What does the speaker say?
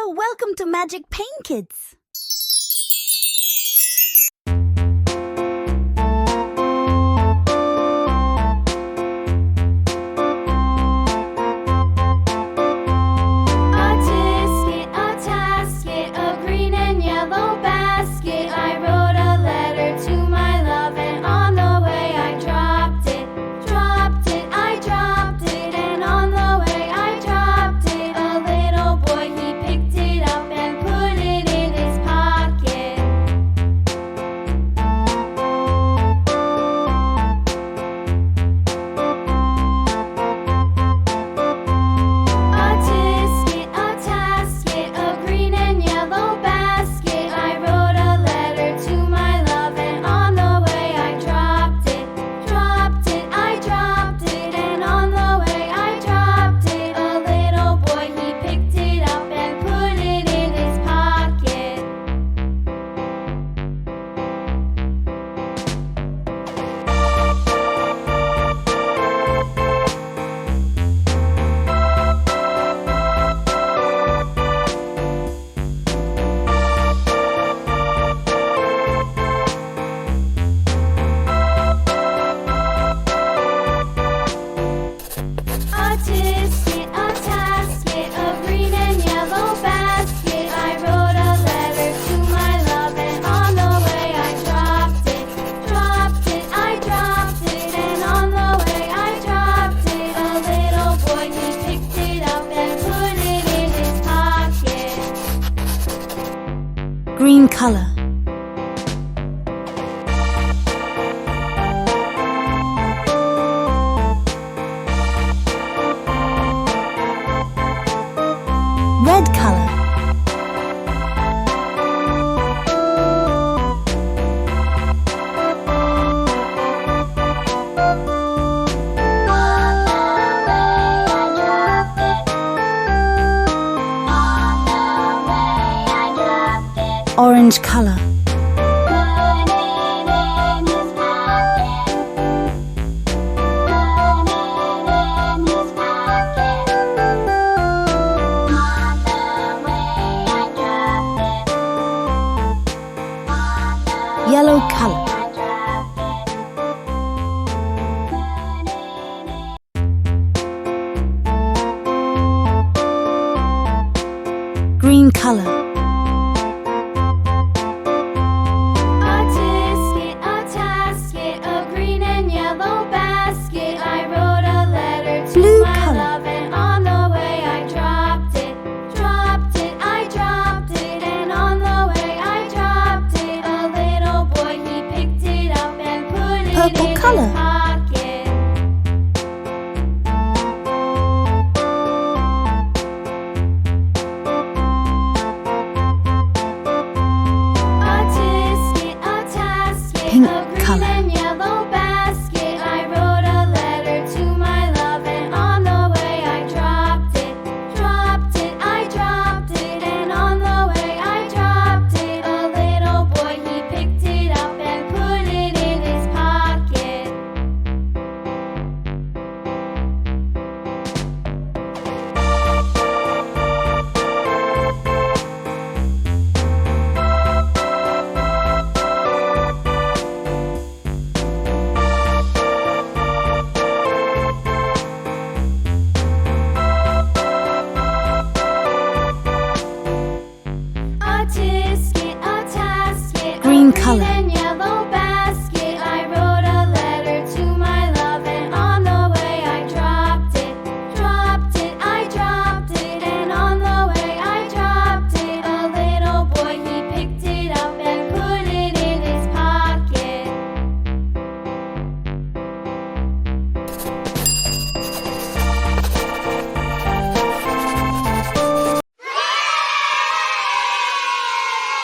Hello, welcome to Magic Paint Kids. Green color. Red color. Orange color. Yellow color. Green color. Blue color. And on the way I dropped it, I dropped it, and on the way I dropped it. A little boy, he picked it up and put it Purple in color. his pocket. A tisket, Pink a green color. and yellow basket. I wrote a letter to my love, and on the way I dropped it, I dropped it, and on the way I dropped it. A little boy, he picked it up and put it in his pocket. A tisket, Green color.